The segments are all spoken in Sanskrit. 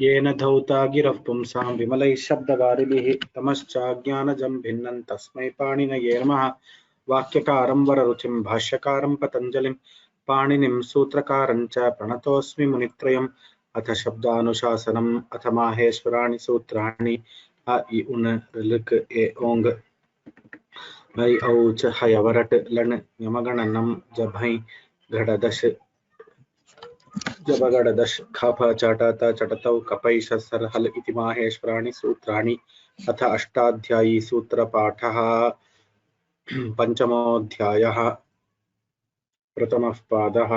येन धौता गिरः पुंसां विमलैः शब्दवारिभिः तमश्चाज्ञानजं भिन्नं तस्मै पाणिनये नमः। वाक्यकारं वररुचिं भाष्यकारं पतञ्जलिं पाणिनिं सूत्रकारं च प्रणतोऽस्मि मुनित्रयम्। अथ शब्दानुशासनम् अथ माहेश्वराणि सूत्राणि अ इ उन ऋक् ए ओङ् ऐ औ च हयवरट् लण् यमगणनं जभै घटदश जबगडदश खफ चटत चटतौ कपैष सरहल इति माहेश्वराणि सूत्राणि। अथ अष्टाध्यायी सूत्रपाठः पंचमोऽध्यायः प्रथमः पादः।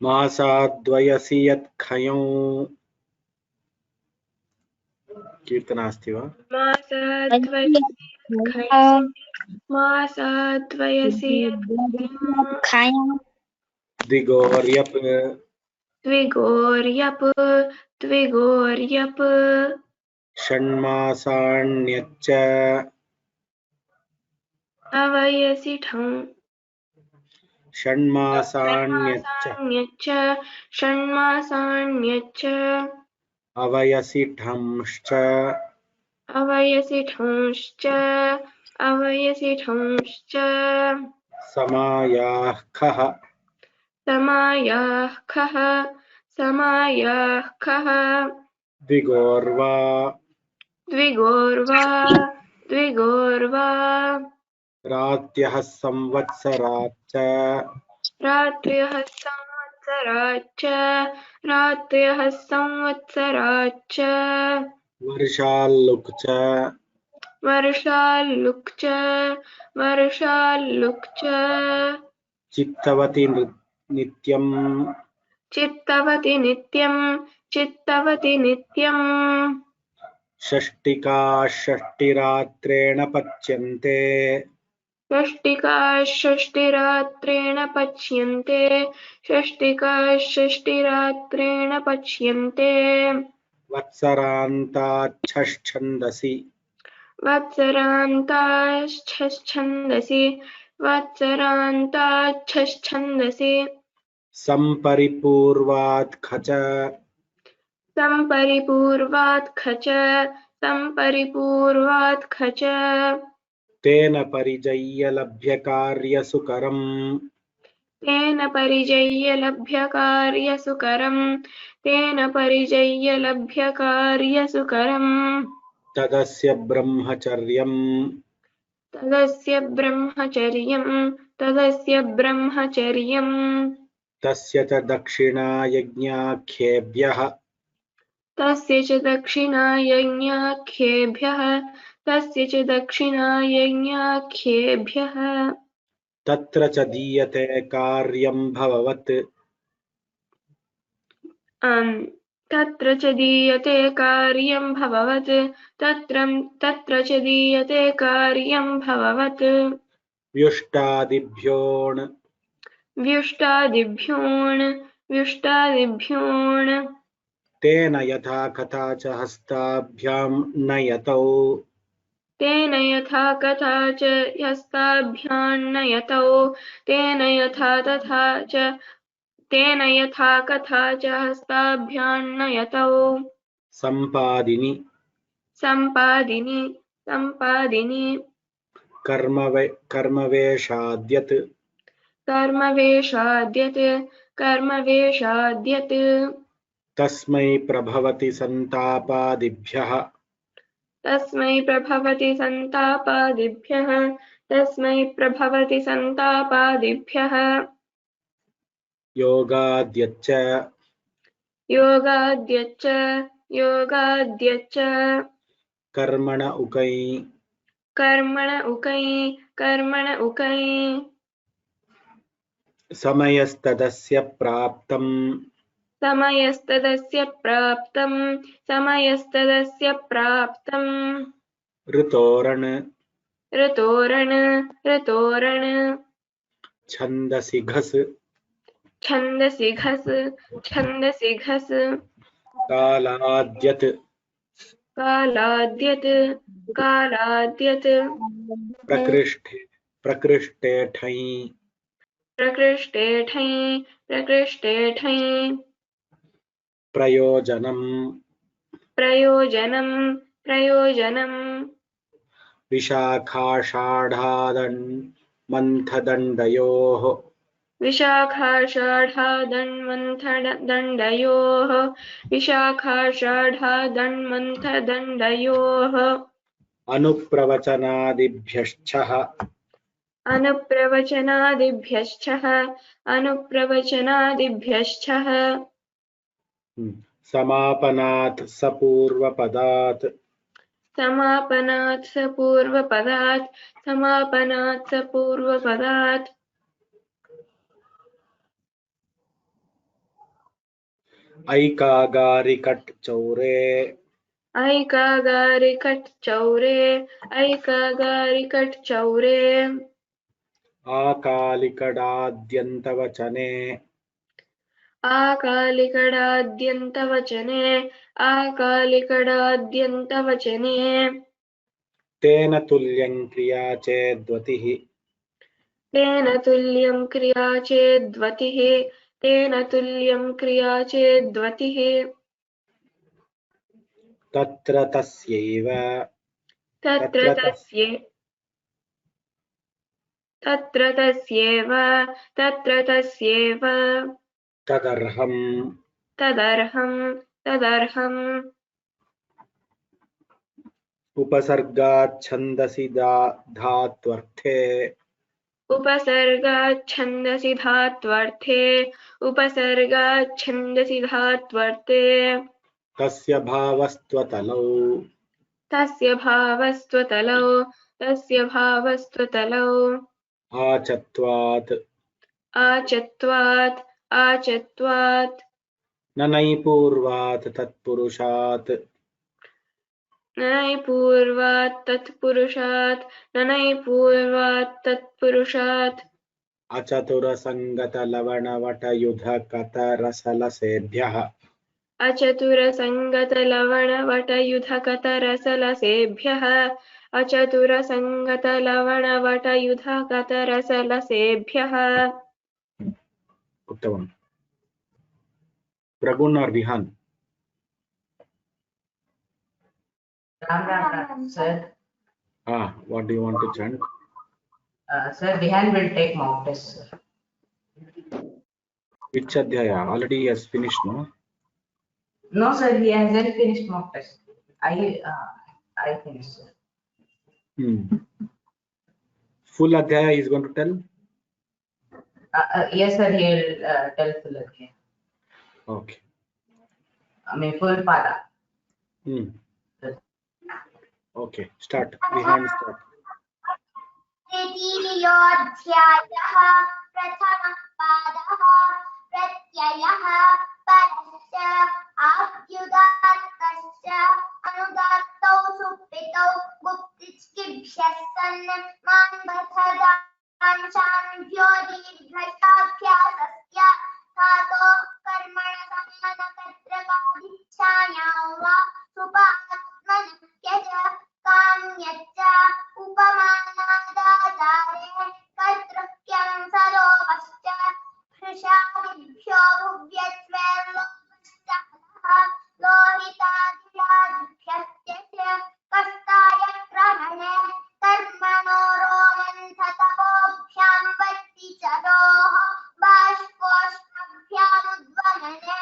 मासाद्वयसि यत्खञौ कीर्तनास्ति वा? मासाद्वयसि द्विगोर्यप् द्विगोर्यप् षण्मासाण्यच्च अवयसि ठं षण्मासाण्यच्च अवयसि ठंश्च समायाः खः समायाः खः द्विगोर्वा रात्यः संवत्सराच्च रात्रयः संवत्सराच्च वर्षाल्लुक् च वर्षाल्लुक् च चित्तवति नित्यम् षष्टिका षष्टिरात्रेण पच्यन्ते षष्टिका षष्टिरात्रेण वत्सरान्ताच्छन्दसि सम्परिपूर्वात् खच तेन परिजय्य लभ्यकार्यसुकरम् तदस्य ब्रह्मचर्यम् तस्य च दक्षिणायज्ञाख्येभ्यः तत्र च दीयते कार्यं भववत् व्युष्टादिभ्योऽन् तेन यथा कथा च हस्ताभ्यां नयतौ तेन यथा कथा च हस्ताभ्यान्नयतौ सम्पादिनि कर्मवेशाद्यत् तस्मै प्रभवति संतापादिभ्यः योगाद्यच्च कर्मण उकै समयस्तदस्य प्राप्तम् ऋतोरण छन्दसि घस् कालाद्यत् प्रकृष्टे ठञ् प्रयोजनम् प्रयोजनं प्रयोजनं विशाखाषाढादण्मन्थदण्डयोः विशाखाषाढादण्मन्थदण्डयोः विशाखाषाढादण्मन्थदण्डयोः अनुप्रवचनादिभ्यश्चः अनुप्रवचनादिभ्यश्चः अनुप्रवचनादिभ्यश्चः समापनात् सपूर्वपदात् समापनात् स पूर्वपदात् समापनात् स पूर्वपदात् ऐकागारिकट् चौरे ऐकागारिकट् चौरे ऐकागारिकट् चौरे आकालिकडाद्यन्तवचने आकालिकडाद्यन्तवचने आकालिकडाद्यन्तवचने तेन तुल्यं क्रिया चेद्वतिः तेन तुल्यं क्रिया चेद्वतिः तेन तुल्यं क्रिया चेद्वतिः तत्र तस्यैव तत्र तस्यैव तदर्हम् उपसर्गाच्छन्दसि धात्वर्थे उपसर्गाच्छन्दसि धात्वर्थे तस्य भावस्त्वतलौ आचत्वात् न नैपूर्वात् तत्पुरुषात् ननैपूर्वात् तत्पुरुषात् अचतुरसङ्गतलवणवटयुधकतरसलसेभ्यः उत्तमम् प्रगुण और Vihaan Ram, sir. What do you want to chant? Sir, Vihan will take mock test, sir. Which adhyaya? Already he has finished, no? No, sir, he hasn't finished mock test. I finished, sir. Full adhyaya he is going to tell? Yes, sir, he will tell full again. Okay. I mean, full pada. Okay, start. Vihan start. तृतीयोऽध्यायः प्रथमः पादः प्रत्ययः परस्य आप्युदात्तश्च अनुदात्तौ सुप्रितौ गुप्तिचिकिभ्यः सन् मान्भथदांशाभ्यो दीर्घशाभ्यासस्य धातो कर्मणसम्मनकर्तृकादिच्छायां वा सुपात्मनक्यच काम्यच्च उपमानादाचारे कर्तृक्यं सलोपश्च हृषादिभ्यो भुव्यत्वेर्लोपश्च लोहितादिरादिभ्यश्च कष्टाय क्रमणे कर्मणो रोमन्थतपोभ्यां वर्तिचरोः बाष्पोष्णाभ्यामुद्वमने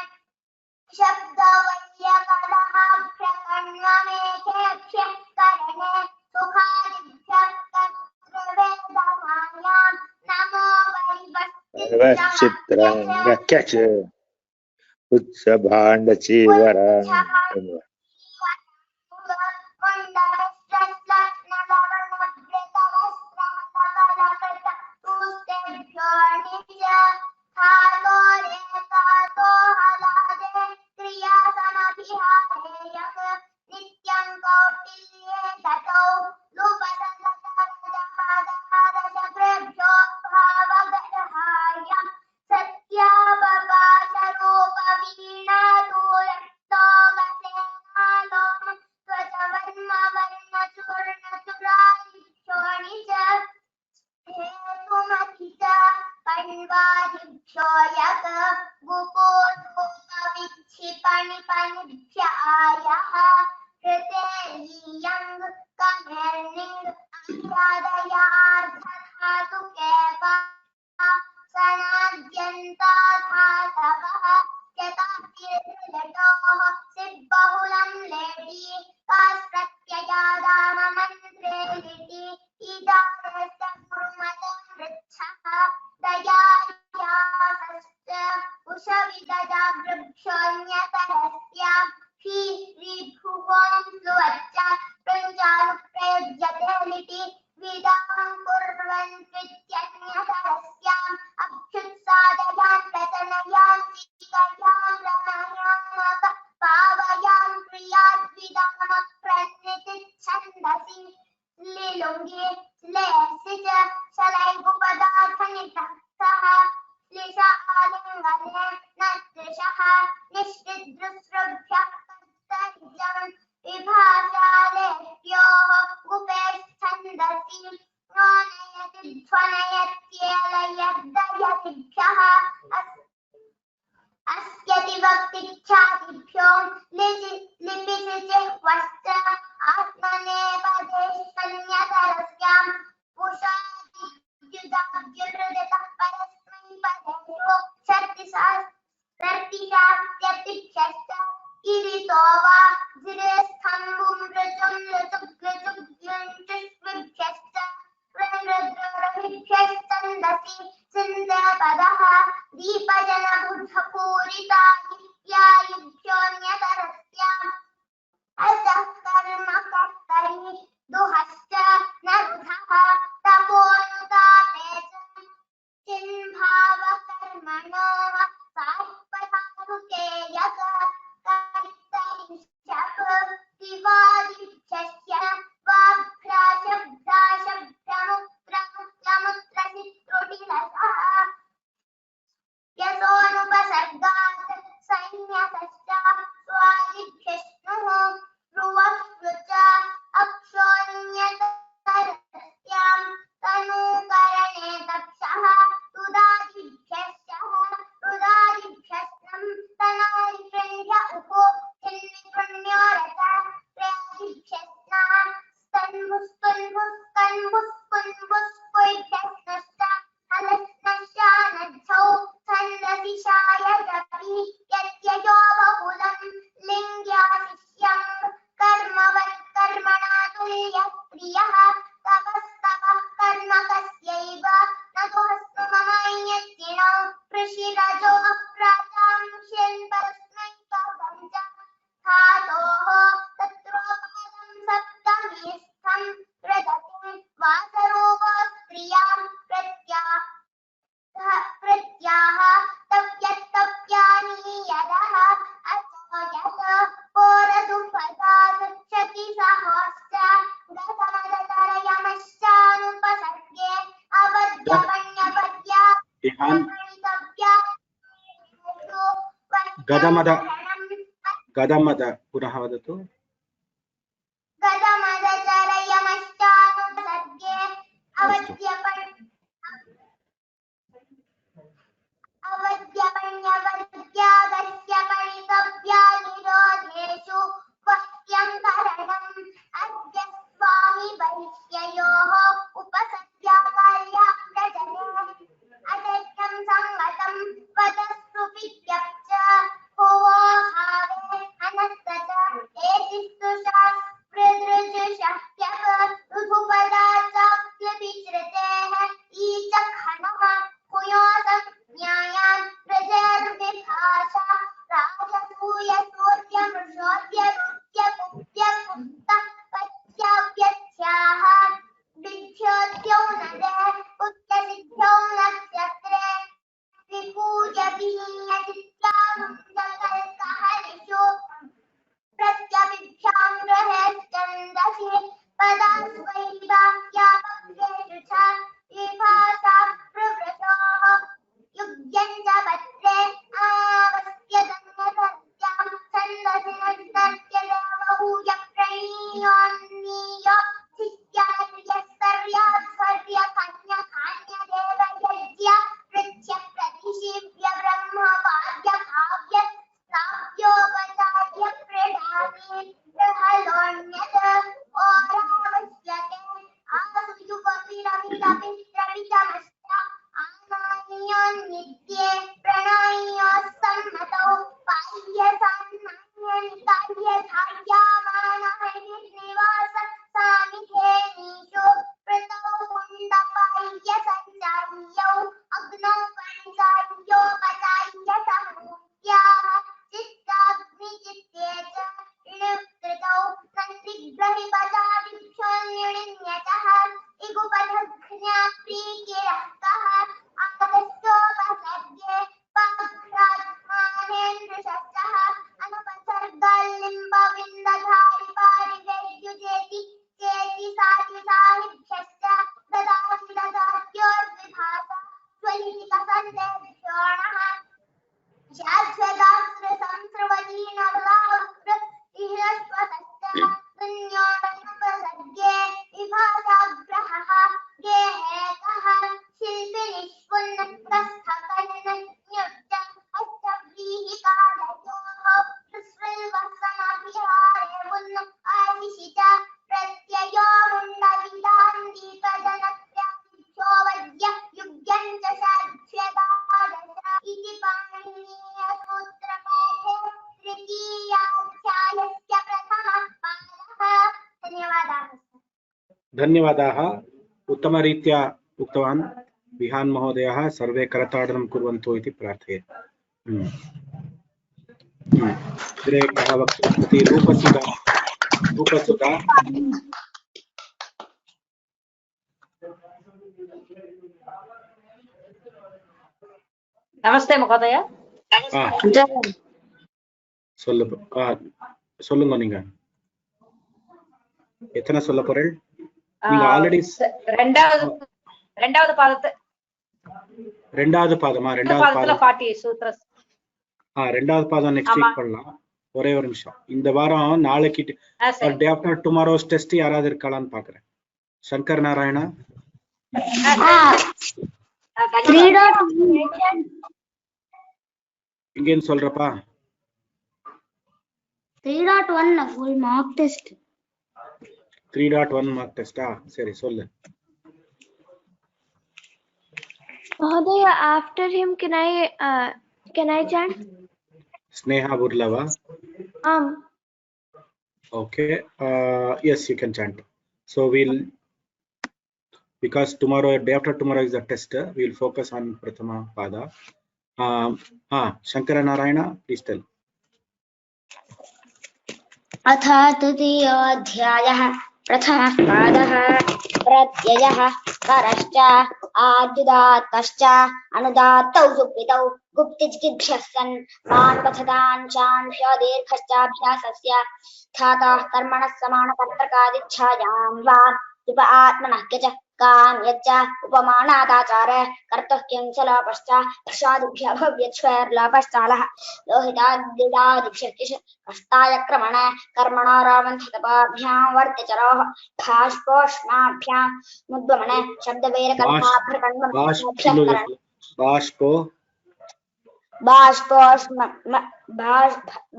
शब्दवल्यकलहाभ्यकण्वमेघेभ्यः करणे सुखादिभ्यः कर्तृवेदनायां नमो वैवश्चित्राङ्गक्यच उत्सभाण्डचीवरान् नित्यं कौटिल्ये ततौ लुपसन्दतरजहादहादशभ्रेभ्यो भावगरहायं सत्यावकाशरूपवीणादूरस्तोगसेनालोम त्वचवर्मवर्णचूर्णचुरादिभ्योऽणि च हेतुमखि च पण्वादिभ्यो यक गुपोधूपविक्षिपा पाणिपाणिभ्य आयः कृते यंग कमेर्निंग आयादयार्धधातुके वा सनाद्यन्ता धातवः चतातिर्लटोः सिद्बहुलं लेडि कास्प्रत्ययादाममन्त्रे लिटि इदारस्य गुरुमतं वृच्छः दयायासश्च उषविदजागृभ्योऽन्यतरस्या हि रिभुवं प्लुवच्च प्रञ्चानुप्रयुज्यते लिटि विदाहं कुर्वन् त्वित्यन्यतरस्याम् अभ्युत्सादयान् प्रतनयान् सीकयान् रमयामक पावयां प्रियाद्विदामप्रनितिच्छन्दसि लिलुङ्गे श्लेषि च शलैगुपदार्थनितः श्लिष आलिङ्गने न दृशः निश्चिद्रुसृभ्यः कर्तरिजं विभाषालेभ्योः गुपेच्छन्दसि नो नयति ध्वनयत्येलयद्दयतिभ्यः अस्यति वक्तिच्छादिभ्यो लिपिसि चिह्वश्च आत्मनेपदेशन्यतरस्यां पुषादिद्युदाद्युर्हृदितः परस्मै पदेषु शर्तिशास्त्यतिभ्यश्च किरीतो वा जिरेस्थम्बुं ऋजुं ऋजुग्लुजुग्लुञ्चुष्विभ्यश्च वृन्द्रद्रोरभिभ्यश्चन्दसि सिन्धपदः दीपजनबुद्धपूरितायुभ्योऽन्यतरस्याम् अतः कर्मकर्तरि दुहश्च नद्धः तपोनुतापे च चिन्भावकर्मणोः सात्पधातुके यत् कर्तरिष्यप् दिवादिभ्यश्च वाभ्राशब्दाशब्दमुत्रमुत्रमुत्रसित्रुटिलसः यतोऽनुपसर्गात् सैन्यतश्च स्वादिभ्यश्नुः रुवस्वच अक्षोऽन्यतरस्यां तनूकरणे तक्षः रुदादिभ्यश्चं तनोरिपृण्य उपो चिन्विपृण्योरथ प्रयादिभ्यश्नः स्तन्भुस्कुन्भुस्कुन्भुस्कुभ्यश्नश्च हलस्नश्चानद्धौ छन्दसि शायदपि यत्यजो बहुलं लिङ्ग्याशिष्यं कर्मवत्कर्मणा तुल्यप्रियः तपस्तपः कर्म कस्यैव न तुहस्तु ममैयत्तिणौ कृषिरजो प्रातां शिल्पस्मै पदं च धातोः तत्रोपदं सप्तमीस्थं प्रदतिं वासरूपो स्त्रियां प्रत्याह तप्यत्तप्यानि यदः अचो यत् पोरदुपदागच्छति सहोश्च गतमदतरयमश्चानुपसर्गे अवद्यपण्यपद्या गणितव्या गदमद पुनः वदतु गतमदतरयमश्चानुपसर्गे अवद्यपण्यवद्यागस्य पणितव्या निरोधेषु वह्यन्तरणम् अद्य स्वामि बहिष्ययोः उपसत्याकार्यां प्रजने अदर्थं संगतं वदस्तु विज्ञप्च भुवो हावे अनस्तत एतिस्तु शास्त्रदृजुषह्यः ऋतुपदा चाप्यभिश्रुते पञ्चाय्यौ अग्नौ पञ्चाय्योपचाय्य समूह्याः चित्ताग्निचित्ते च ऋणकृतौ नन्दिग्रहि पचादिक्षोन्यतः इगुपथघ्ना प्रीकिरः आगस्तोपसर्गे पाघ्रात्मानेन्द्रशस्त्रः अनुपसर्गलिम्बविन्दधारि पारिवेद्युजेति चेति साति साहिभ्यश्च ददाति ददात्योर्विभासा स्वलिखितसन्देभ्योऽणः शाश्वतास्त्रसंस्रवतीनवलावृत्तिरश्वतश्च पुण्योपसर्गे विभासाग्रहः गेहेकः शिल्पिनिष्पुन्नस्थकन्नन्युक्तम् अष्टव्रीहिकालयोः प्रस्वल्वसमभिहारे पुन्न आशिषित प्रत्ययो मुण्डविदान्दीपजनत्यादिक्षोवद्य युग्यं च साध्यतादश इति पाणिनीयसूत्रपाठे तृतीयाध्यायस्य प्रथमः पादः। धन्यवादाः। धन्यवादाः। उत्तमरीत्या उक्तवान् विहान् महोदयः। सर्वे करताडनं कुर्वन्तु इति प्रार्थये। अग्रे कः वक्तुमिच्छति? रूपसुधा। नमस्ते महोदय। சொல்லுங்க நீங்க எத்தனை சொல்ல போறீங்க? நீங்க ஆல்ரெடி ரெண்டாவது பாதத்தை ரெண்டாவது பாதமா? ரெண்டாவது பாதம் 40 சூத்ரஸ். ரெண்டாவது பாதம் நெக்ஸ்ட் வீக் பண்ணலாம். ஒரே ஒரு நிமிஷம். இந்த வாரம் நாளைக்கு டே ஆஃப்டர் டுமாரோஸ் டெஸ்ட் யாராவது இருக்காளான்னு பாக்குறேன். சங்கர் நாராயணா இங்கேன்னு சொல்றப்பா. 3.1 full mark test. 3.1 mark test. சரி சொல்லு. Mahodaya, after him can I chant? Sneha Burlava. Okay. Yes, you can chant. So because tomorrow, day after tomorrow is the test, we'll focus on Prathama Pada. Shankara Narayana, please tell. अथ तृतीयोऽध्यायः प्रथमः पादः प्रत्ययः करश्च आद्युदात्तश्च अनुदात्तौ सुप्रितौ गुप्तिचिकित्भ्यः सन् मानवथतान् चान्भ्यो दीर्घश्चाभ्यासस्य धातः कर्मणः समानकर्तृकादिच्छायां वा उप आत्मनः च काम यच्च उपमानादाचार कर्तुः किंसलोपश्च प्रसादिभ्यः भव्यच्छ्वैर्लोपश्चालः लोहितादिदादिभ्यः कष्टायक्रमण कर्मणो रावन्थतपाभ्यां वर्त्यचरोः भाष्पोष्माभ्यां मुद्गमन शब्दवैरकल्पाभ्यकण्वभ्यः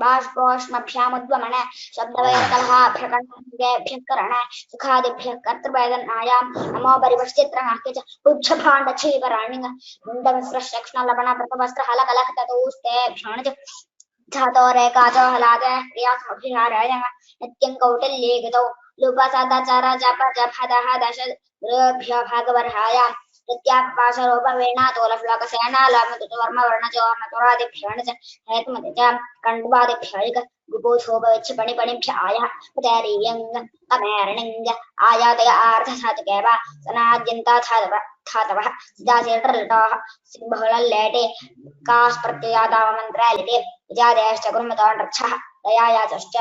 बाष्पोष्मभ्यामुद्गमन शब्दवैरकलहाभ्यकण्वेभ्यः करण सुखादिभ्यः कर्तृवेदनायां नमो परिवश्चित्रमः च उच्छभाण्डक्षीपराणिङ् मुण्डमिश्रशक्ष्णलवणप्रतवस्त्रहलकलकततोस्ते भ्याणज धातोरेकाचो हलादे क्रियासमभिहाराय नित्यं कौटिल्ये गतौ लुपसदाचार जपजपदः दश गुरुभ्यो भागवर्हाय प्रत्यापाशरोपवेणातोलफ्लोकसेना लामतुवर्मवर्णचोर्णचोरादिभ्यः च हेतुमते च कण्डवादिभ्यः गुपोधोपविच्छपणिपणिभ्य आयः उदारीयङ् अमेरणिङ् आयातय आर्धधातुकेव सनाद्यन्ता धातवः सिदासेटर्लटाः सिंहबहुलल्लेटे कास् प्रत्ययादावमन्त्रालिटे विजादेश्च कुर्मतोऽनर्थः दयायाचश्च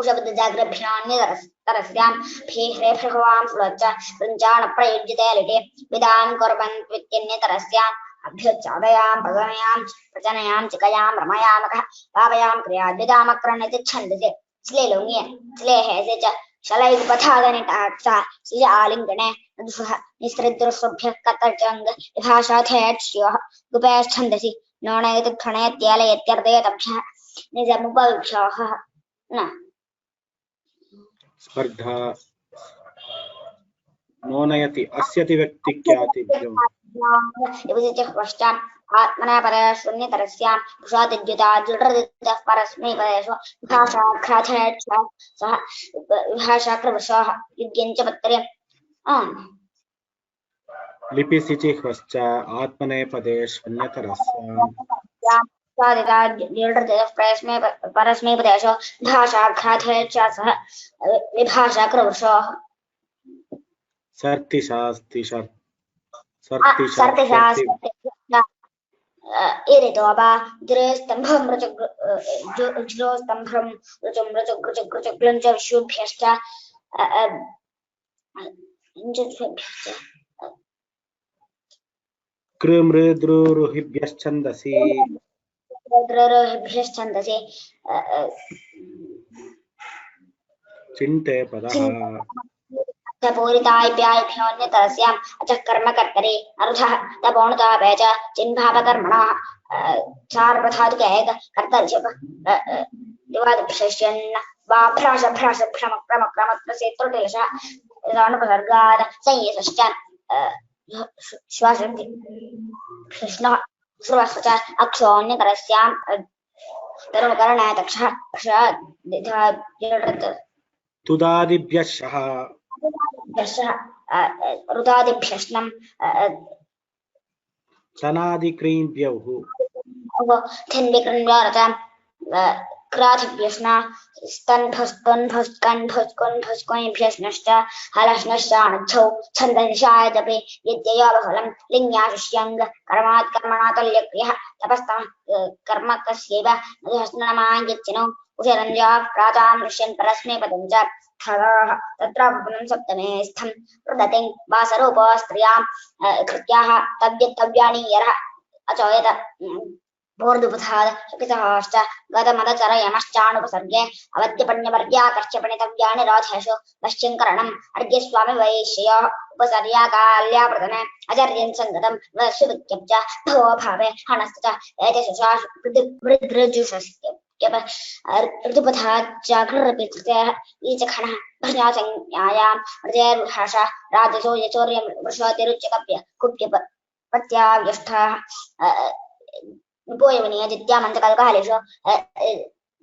उषबुद्धजाग्रभ्यान्यतरस्यां भीह्रेभृहवां सुलच्च पृञ्चानप्रयुज्यते लिटे विदां कुर्वन्त्वित्यन्यतरस्याम् अभ्युच्चादयां प्रजनयां चिकयां रमयामकः पापयां क्रियाद्विदामक्रण्यति छन्दसे श्लेलुङ्गे श्लेहेसे च शलैपथादनिटाक्षा सिज आलिङ्गणे दुषः निसृद्रुसुभ्यः कतर्जङ्ग विभाषाथेट्स्योः गुपेश्छन्दसि नोणयतिक्षणयत्येलयत्यर्दयतभ्यः निजमुपविभ्योः न स्पर्धा नोनयति अस्यति व्यक्तिख्यातिभ्यो आत्मना परे शून्यतरस्यां पुषादिद्युताद्युटर्दितः परस्मै परेषु विभाषाघ्राथेट्स्योः सह विभाषाकृवशोः युग्यञ्च पत्रे लिपि सिचिह्वश्च आत्मनेपदेष्वन्यतरस्याम् परस्मैपदेशो भाषाघ्राथे च सह विभाषा कृवृषो सर्तिशास्ति इरितोबा स्तंभं स्तंभं ऋचुग्लञ्च विशुभ्यश्च कृमृद्रुरुहिभ्यश्छन्दसि द्ररुहिभ्यश्छन्दसि चिन्ते पदः पूरिताभ्याभ्योऽन्यतरस्याम् अचः कर्मकर्तरि अर्थः तपोणुतापे च चिन्भावकर्मणः चार्वधातुकेक कर्तरिषप दिवादिभ्यश्यन्न वा भ्राश भ्राश भ्रम क्रम क्रमत्रस्य त्रुटिलशः अनुपसर्गात् संयतश्च श्वासन्ति कृष्णः श्रुवश्च अक्षोऽन्यतरस्याम् तरुणकर्णाय तक्षः तुदादिभ्यश्शः रुदादिभ्यश्नं तनादिक्रीम्भ्यौः थिन्विकृण्वारतां क्राथिभ्यश्ना स्तन्भस्कन्भस्कन्भस्कन्भस्कन्भ्यश्नश्च हलश्नश्चाणच्छौ छन्दनिशायदपि यद्ययोबफलं लिङ्ग्याशिष्यङ्ग कर्मात् कर्मणा तुल्यक्रियः तपस्तः कर्म तस्यैव नदुहस्नमायच्चिनो उचरञ्जा प्रातां दृश्यन् परस्मैपदं च तत्रापनं सप्तमे स्थं रुदतिं वासरूपो स्त्रियां कृत्याः तव्यत्तव्यानि यरः अचोयत बोर्दुपथाद शुकितश्च गतमदचर यमश्चानुपसर्गे अवद्यपण्यवर्याकर्षपणितव्यानि रोधेषु पश्चिङ्करणम् अर्घ्यस्वामि वैश्ययोः उपसर्याकाल्याप्रदने अचर्यन् सङ्गतं वसुवित्यब्ज भवो भावे हनस्त च एतशुषा वृद्रजुषस्य ऋतुपथाच्चाघृरपितृतेः ईचखणः भृणासंज्ञायां हृदयर्भाषा राजसो यचोर्यं वृषोतिरुच्यकप्य कुप्यपत्याव्यष्टाः निपोयविनियजित्यामन्तकल्कालेषु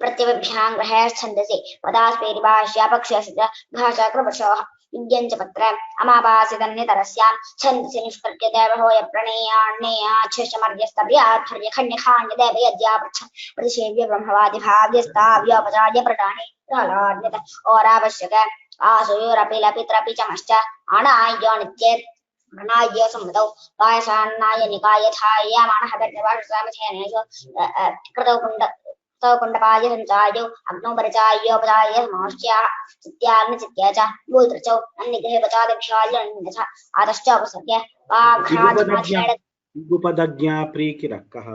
प्रत्यभिभ्यां ग्रहेश्छन्दसि पदास्पेरिभाष्यापक्षस्य भाषा कृपशोः युज्यञ्च पत्रे अमावासितन्यतरस्यां छन्दसि निष्कृत्यते बहोय प्रणेयाण्येयाच्छमर्यस्तभ्यात्थर्यखण्यखाण्यदेवयज्ञापृच्छ प्रतिषेव्य ब्रह्मवादिभाव्यस्ताव्योपचार्य प्रणानि प्रहलाद्यत ओरावश्यक आसुयोरपि लपित्रपि चमश्च अणायो नित्येत् अनाय सम्मतौ पायसान्नाय निकायथायमानः गर्जवाषसामथेनेषु कृतौ कुण्डपाय सञ्चायो अग्नौ परिचायोपचाय समाश्च्याः चित्याग्नि चित्या च मूलत्रचौ अन्निग्रहपचादिभ्याल्यन्यथ आतश्च उपसर्गे वाघ्राजमाथेड इगुपदज्ञा प्रीकिरक्कः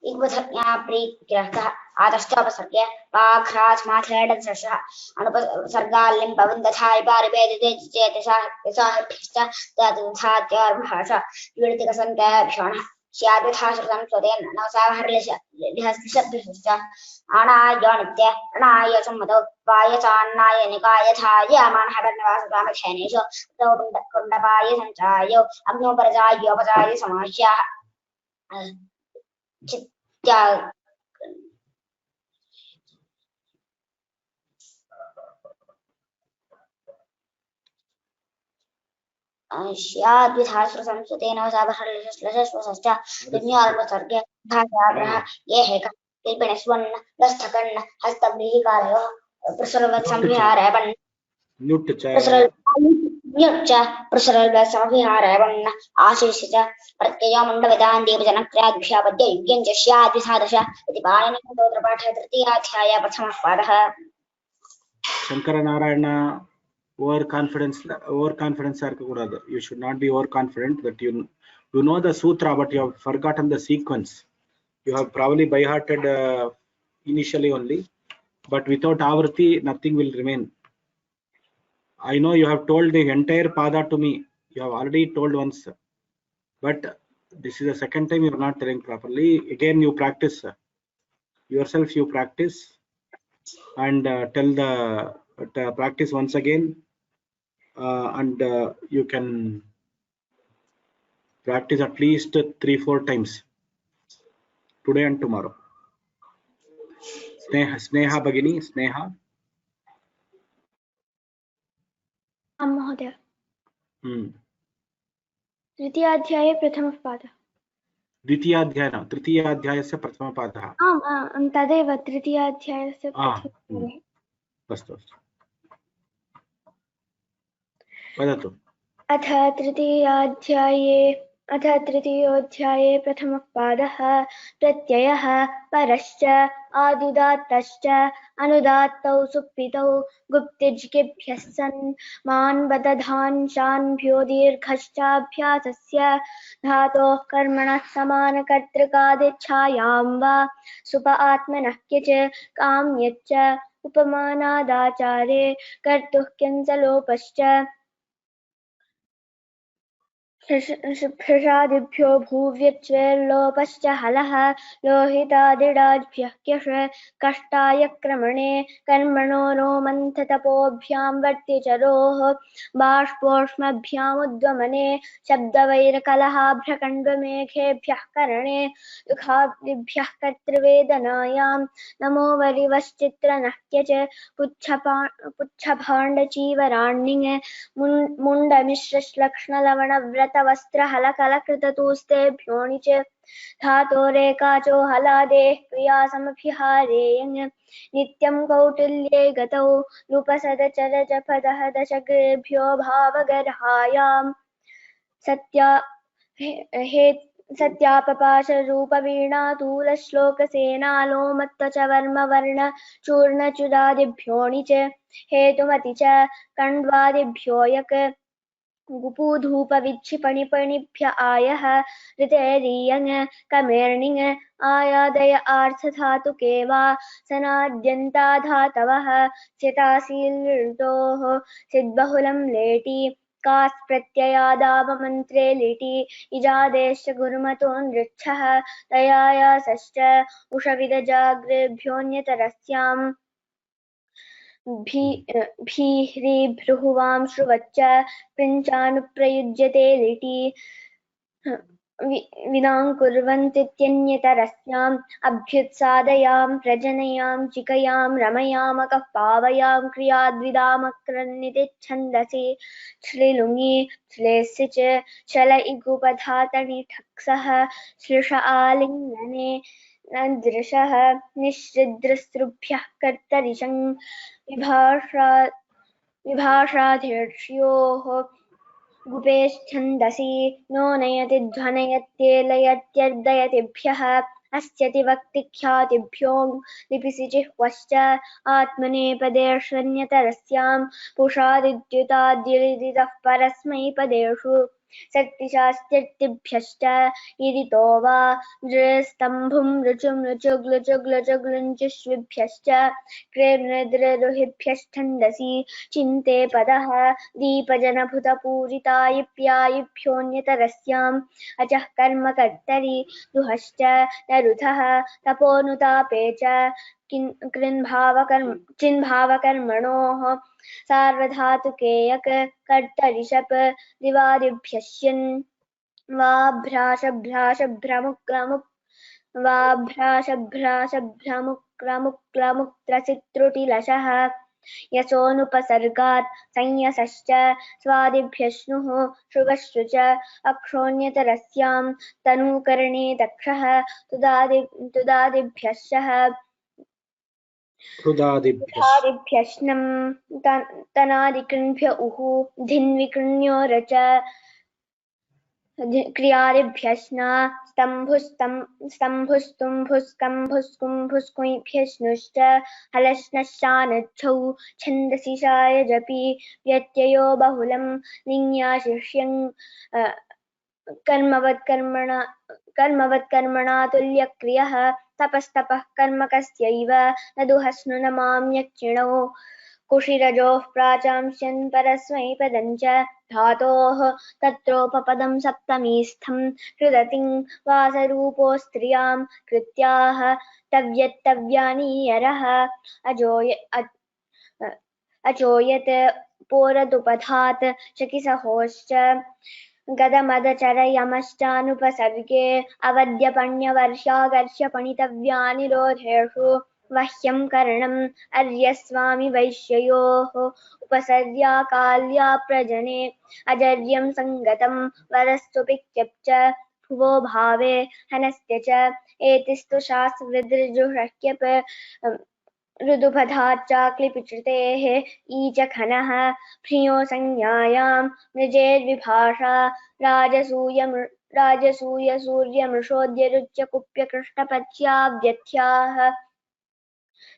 इग्वधज्ञाप्रीग्रहः आतश्चोपसर्गे वाघ्राजमाथेडशः अनुपसर्गाल्लिं पवन्दथाय पारिवेदिते चेतसाभ्यश्च तथात्यार्भाषा विवृतिकसन्ताभ्योणः स्याद्यथा श्रुतं स्वतेन नवसावहर्लिशब्दश्च अणायोनित्य अणाय सम्मतौ वायचान्नाय निकायथायमानः वर्णवासकामथेनेषु कुण्डपाय सञ्चायो अग्नौ परजायोपचार्य समास्याः चित्या स्याद्विधाश्रुसंस्कृतेन साभहर्लिशश्लशश्वश्च विज्ञानोपसर्गे भाषाग्रह ये हेक कल्पिणस्वन्न लस्थकर्ण हस्तव्रीहिकालयोः प्रसरवत्संविहारवन् प्रसरवत्संविहारवन् आशीष च प्रत्ययो मुण्डविदान् देवजनक्रियाद्भ्यापद्य युज्ञं च स्याद्विधादश इति पाणिनिपाठे तृतीयाध्याय प्रथमः पादः Shankarnarayan overconfidence irukkodadu. You should not be overconfident that you know the sutra but you have forgotten the sequence. You have probably by hearted initially only, but without avriti nothing will remain. I know you have told the entire pada to me, you have already told once, but this is the second time you are not telling properly. Again you practice yourself, you practice and tell the practice once again. And you can practice at least 3-4 times today and tomorrow. Sneha Bhagini, Sneha. Mahoday. तृतीयाध्याये प्रथमः पादः। द्वितीयाध्याय न, तृतीयाध्यायस्य प्रथमपादः। आम् तदेव तृतीयाध्यायस्य प्रथमः। अस्तु अस्तु, वदतु। अथ तृतीयोऽध्याये प्रथमः पादः। प्रत्ययः परश्च आदुदात्तश्च अनुदात्तौ सुप्पितौ गुप्तिज्ञेभ्यः सन् मान् बदधांशान्भ्यो दीर्घश्चाभ्यासस्य धातोः कर्मणः समानकर्तृकादिच्छायां वा सुप आत्मनः क्यच काम्यच्च उपमानादाचारे कर्तुः किंचलोपश्च भृशादिभ्यो भूव्यच्वेर्लोपश्च हलः लोहितादिडाभ्यः क्यश कष्टाय क्रमणे कर्मणो रोमन्थतपोभ्यां वर्तिचरोः बाष्पोष्मभ्यामुद्वमने शब्दवैरकलहाभ्यकण्डमेघेभ्यः करणे दुःखादिभ्यः कर्तृवेदनायां नमो वरिवश्चित्रनः क्यच पुच्छभाण्डचीवराण्यङ् मुण्डमिश्रश्लक्ष्णलवणव्रतवस्त्रहलकलकृततूस्तेभ्योऽणि च धातोरेकाचो हलादेः क्रियासमभिहारेयङ् नित्यं कौटिल्ये गतौ लुपसदचरजपदः दशग्रेभ्यो भावगर्हायाम् सत्यापपाशरूपवीणातूलश्लोकसेनालोमत्तचवर्मवर्ण चूर्णचुरादिभ्योऽणि च हेतुमति च कण्वादिभ्यो यक् गुपूधूपविच्छिपणिपणिभ्य आयः ऋतेरीयङ् कमेर्णिङ् आयादय आर्थधातुके वा सनाद्यन्ता धातवः स्यतासील्ऋतोः सिद्बहुलं लेटि कास् प्रत्ययादावमन्त्रे लिटि इजादेश्च गुरुमतो नृच्छः तयायासश्च उषविदजाग्रेभ्योऽन्यतरस्याम् भीह्रीभ्रुवां श्रुवच्च पृञ्चानुप्रयुज्यते लिटि विनाङ्कुर्वन्तीत्यन्यतरस्याम् अभ्युत्सादयां प्रजनयां चिकयां रमयामकः पावयां क्रियाद्विदामक्रन्निति छन्दसि श्लिलुङि श्लेषि च शल इगुपधातणि ठक्सः श्लिष आलिङ्गने नदृशः निःसृद्रस्तृभ्यः कर्तरिशं विभाषाधीर्ष्योः गुपेश्छन्दसि नो नयति ध्वनयत्येलयत्यर्दयतिभ्यः अस्यति वक्तिख्यातिभ्यो लिपिसि जिह्वश्च आत्मनेपदेष्वन्यतरस्यां पुषादिद्युताद्यरिदितः परस्मैपदेषु शक्तिशास्त्यर्तिभ्यश्च इरितो वा दृस्तम्भुं ऋचुं ऋचुग्लुचुग्लुचुग्लुञ्जुष्विभ्यश्च क्रेमृद्ररुहिभ्यश्छन्दसि चिन्ते पदः दीपजनभूतपूरितायिप्यायिभ्योऽन्यतरस्याम् अचः कर्मकर्तरि दुहश्च नरुथः तपोनुतापे च चिन्भावकर्मणोः सार्वधातुके यक् कर्तरिषप् दिवादिभ्यश्यन् वाभ्राशभ्राशभ्रमुक्रमुक्रमुक्रमुक्रमुत्रसित्रुटिलशः यशोनुपसर्गात् संयसश्च स्वादिभ्यश्नुः श्रुवश्रु च अक्षोऽन्यतरस्यां तनूकरणे दक्षः तुदादिभ्यश्चः हृदादिभ्यश्नं तनादिकृन्भ्य उः धिन्विकृण्यो रच क्रियादिभ्यश्ना स्तम्भुस्तुम्भुस्कम्भुस्कुम्भुस्कुम्भुस्कुभ्यश्नुश्च हलश्नश्चानच्छौ छन्दसि शायजपि व्यत्ययो बहुलं लिङ्याशिष्यं कर्मवत्कर्मणा तुल्यक्रियः तपस्तपः कर्मकस्यैव न दुहस्नु नमाम्यक्षिणौ कुशिरजोः प्राचांस्यन् परस्मैपदं च धातोः तत्रोपपदं सप्तमीस्थं हृदतिं वासरूपो स्त्रियां कृत्याः तव्यत्तव्यानीयरः अचोयत् पोरदुपधात् शकिसहोश्च गदमदचरयमश्चानुपसर्गे अवद्यपण्यवर्षाकर्ष्यपणितव्यानिरोधेषु वह्यं कर्णम् अर्यस्वामि वैश्ययोः उपसर्या काल्या प्रजने अजर्यं संगतं वरस्तु पिक्यप् च भुवो भावे हनस्त्य च एतिस्तु शास्त्रविदृजुषह्यप ऋदुपधाच्च क्लिपिच्युतेः ईचखनः प्रियो संज्ञायां मृजेर्विभाषा राजसूयसूर्यमृषोद्यरुच्य कुप्यकृष्णपच्याव्यथ्याः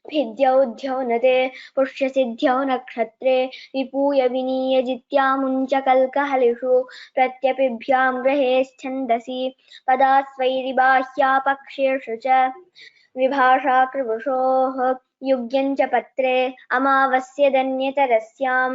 भिद्यौ द्यौ नते पुष्यसिद्ध्यौ नक्षत्रे विपूय विनीय जित्यामुञ्च कल्कहलिषु प्रत्यपिभ्यां ग्रहेश्छन्दसि पदास्वैरिबाह्या पक्षेषु च विभाषा कृवुषोः युग्यं च पत्रे अमावस्य दन्यतरस्यां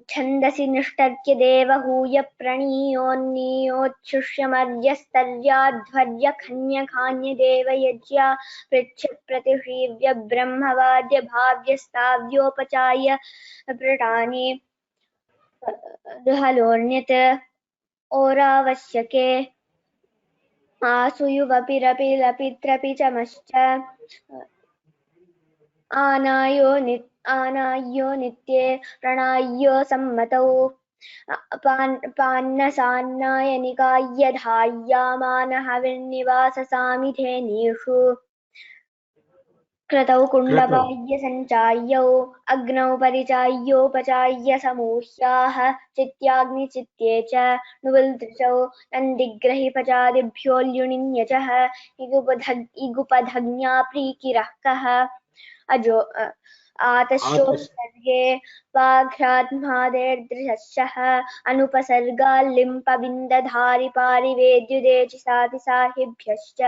छन्दसि निष्टर्क्य देवहूय प्रणीयोन्नीयोच्छुष्यमर्यस्तर्याध्वर्यखन्यखान्यदेवयज्ञा पृच्छप्रतिषीव्य ब्रह्मवाद्य भाव्यस्ताव्योपचाय प्रटानि दुहलोऽन्यत् ओरावश्यके आसुयुवपिरपि लपित्रपि चमश्च आनायो नित्ये प्रणायो सम्मतौ पान्नसान्नायनिकाय धाय्यामानहविर्निवाससामिधेनीषु क्रतौ कुण्डपाय्य सञ्चाय्यौ अग्नौ परिचाय्योपचाय्य समूह्याः चित्याग्निचित्ये च नुवल्दृशौ नन्दिग्रहिपचादिभ्योऽल्युणिन्यचः इगुपधग्न्या प्रीकिरः कः अजो आतश्चोत्सर्गे वाघ्रात्मादेर्दृशः अनुपसर्गाल्लिम्पबिन्दधारि पारिवेद्युदेचि साहिभ्यश्च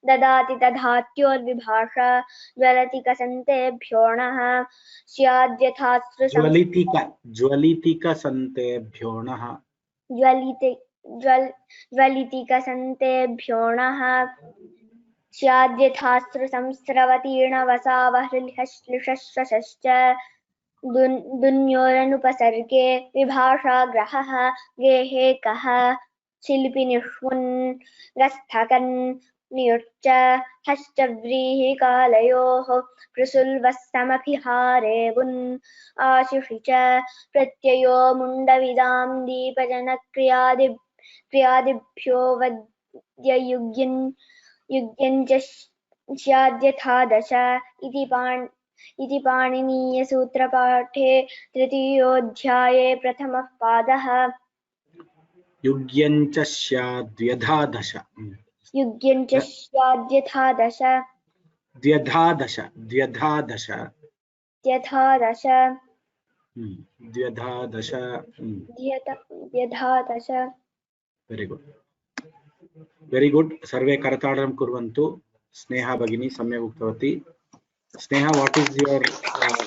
ददाति दधात्योर्विभाषा ज्वलति कसन्तेभ्योऽणः स्याद्यथाश्रु ज्वलिति कसन्तेभ्योऽणः ज्वलिति कसन्तेभ्योऽणः स्याद्यथाश्रुसंस्रवतीर्णवसावहृलिश्च दुन्योरनुपसर्गे विभाषा ग्रहः गेहे कः शिल्पि निष्वुन् गस्थकन् नियुच्च हश्च व्रीहिकालयोः पृसुल्वः समभिहारेवुन् आशिषि च प्रत्ययो मुण्डविदां दीपजनक्रियादिभ्यो वद्ययुग्यं च स्याद्यथा दश इति पाणिनीयसूत्रपाठे तृतीयोऽध्याये प्रथमः पादः युग्यं च स्याद्यथा दश युग्यं च स्याद्यथा दश द्व्यधा दश वेरी गुड सर्वे करताडनं कुर्वन्तु स्नेहा भगिनी सम्यक् उक्तवती Sneha what is your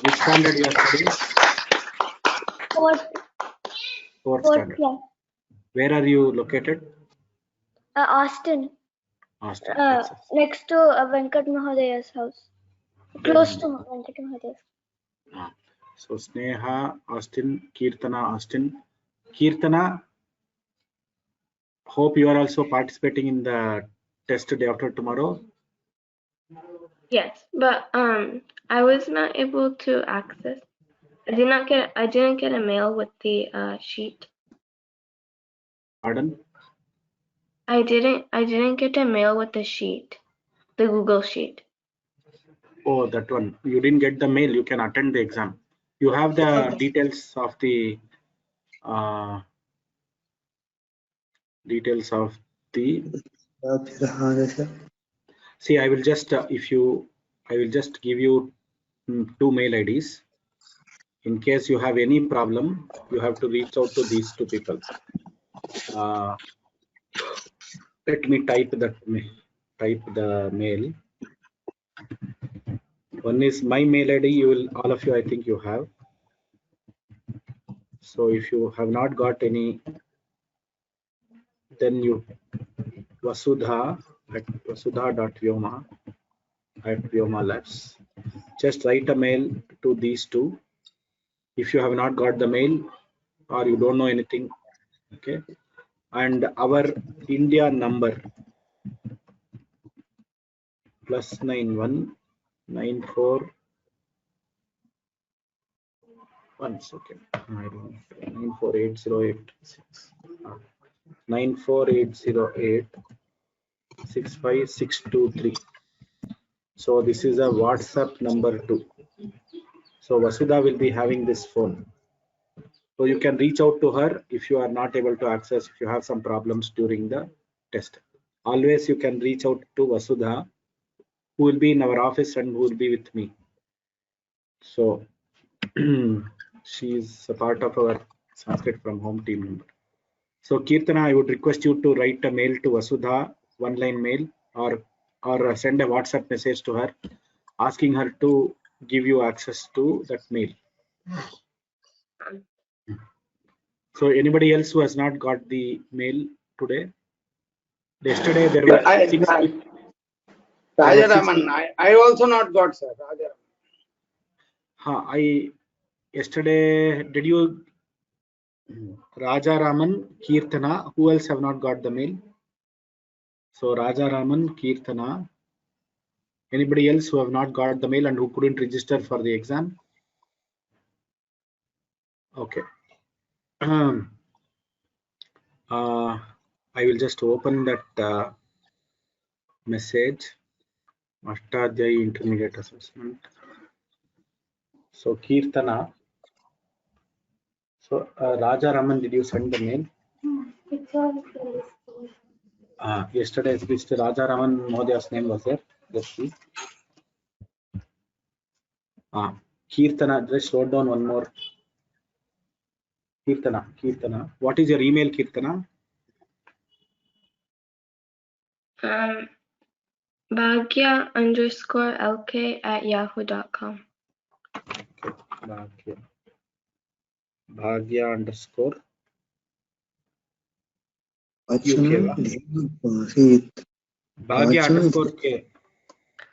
which standard you are studying fourth standard where are you located Austin next to Venkat Mahadaya's house close to Venkat Mahadaya's so Sneha Austin Kirtana hope you are also participating in the test day after tomorrow. Yes, but I was not able to access. I didn't get a mail with the sheet. Pardon? I didn't get a mail with the sheet, the Google sheet. Oh, that one. You didn't get the mail. You can attend the exam. You have the details of the See, I will just give you 2 mail IDs. In case you have any problem, you have to reach out to these 2 people. Let me type the mail. One is my mail ID. All of you, I think you have. So if you have not got any, then you vasudha.vyoma@vyoma.labs. Just write a mail to these 2. If you have not got the mail or you don't know anything, okay. And our India number +91 94. One second. I don't know. 94808. 94808 65623. So this is a WhatsApp number too. So Vasudha will be having this phone. So you can reach out to her if you are not able to access, if you have some problems during the test. Always you can reach out to Vasudha, who will be in our office and who will be with me. So she is a part of our Sanskrit from Home team member. So Kirtana, I would request you to write a mail to Vasudha, one-line mail, or send a WhatsApp message to her, asking her to give you access to that mail. So anybody else who has not got the mail today? Yesterday there were six people. Rajaraman, I also not got, sir. Rajaraman. Yesterday, did you? Rajaraman, Kirtana, who else have not got the mail? So Rajaraman, Kirtana. Anybody else who have not got the mail and who couldn't register for the exam? Okay. I will just open that message. Ashtadhyayi Intermediate Assessment. So Kirtana. So Rajaraman, did you send the mail? Yesterday, Mr. Rajaraman Mohdya's name was there. Let's see. Kirtana, just wrote down one more. Kirtana. What is your email, Kirtana? Bhagya_LK@yahoo.com. Okay. Bhagya_ UK. Bhagya_K.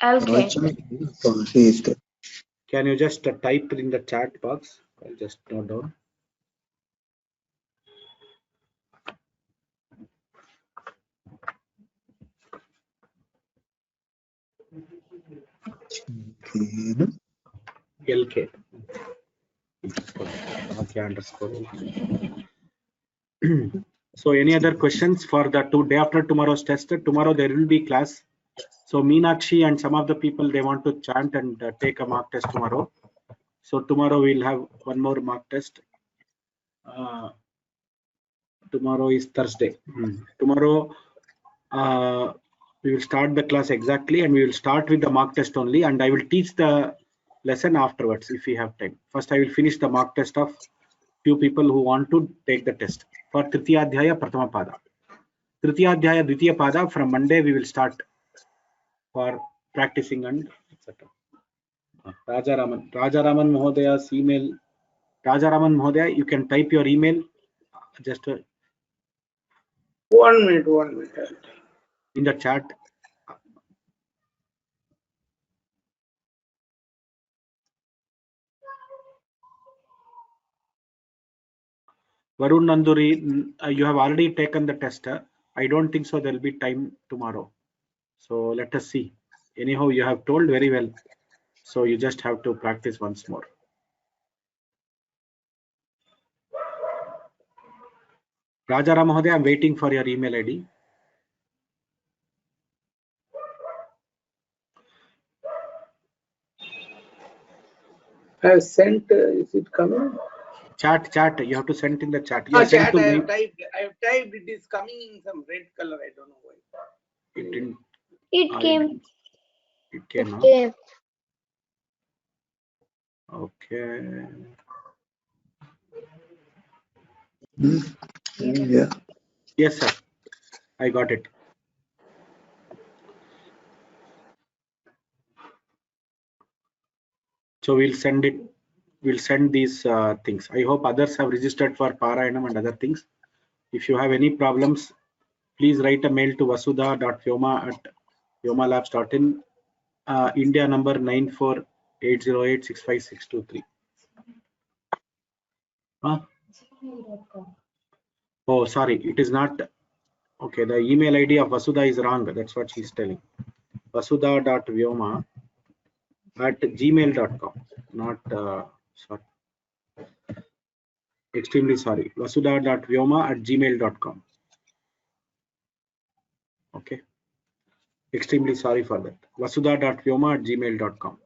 LK. Can you just type in the chat box? I'll just note down. LK. So any other questions for the day after tomorrow's test? Tomorrow there will be class. So Meenakshi and some of the people, they want to chant and take a mock test tomorrow. So tomorrow we'll have one more mock test. Tomorrow is Thursday. Tomorrow we will start the class exactly, and we will start with the mock test only, and I will teach the lesson afterwards if we have time. First I will finish the mock test of few people who want to take the test for Tritiya Prathama Pada. Tritiya Dvitiya Pada, from Monday we will start for practicing and etc. Rajaraman Mohodaya's email. Rajaraman Mohodaya, you can type your email. Just 1 minute. In the chat. Varun Nanduri, you have already taken the test. I don't think so there will be time tomorrow. So let us see. Anyhow, you have told very well. So you just have to practice once more. Rajaram Mahodaya, I'm waiting for your email ID. I have sent, is it coming? Chat, you have to send in the chat. Chat, I have typed, it is coming in some red color, I don't know why. It didn't. It came. It came. It came. Okay. Yeah. Yes, sir. I got it. So we'll send it. We'll send these things. I hope others have registered for Parayanam and other things. If you have any problems, please write a mail to vasudha.vyoma@vyomalabs.in. India number 9480865623. Oh, sorry, it is not. Okay, the email ID of Vasudha is wrong. That's what she's telling. Vasudha.vyoma. @gmail.com. Not sorry. Extremely sorry. vasudha.vyoma@gmail.com. Okay. Extremely sorry for that. vasudha.vyoma@gmail.com.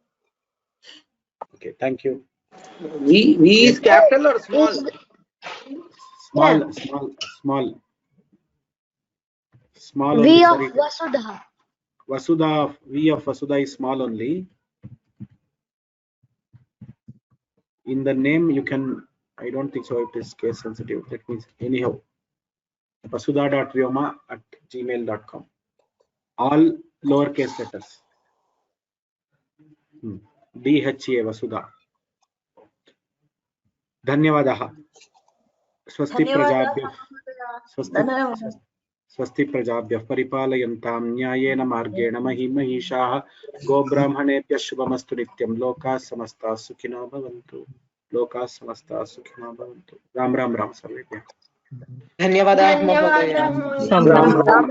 Okay. Thank you. V is capital or small? Small. Yeah. Small V only. of Sorry. Vasudha. Vasudha. V of Vasudha is small only. In the name you can. I don't think so. It is case sensitive. That means anyhow. vasudha.vyoma@gmail.com. All lowercase letters. DHA Vasudha. धन्यवादः. स्वस्ति प्रजाभ्यः परिपालयन्तां न्यायेन मार्गेण महीमहीषाः गोब्राह्मणेभ्यः शुभमस्तु नित्यं लोकाः समस्ताः सुखिनो भवन्तु. लोकाः समस्ताः सुखिनो भवन्तु. राम राम राम सर्वेभ्यः. धन्यवादाः महोदय. धन्यवादाः।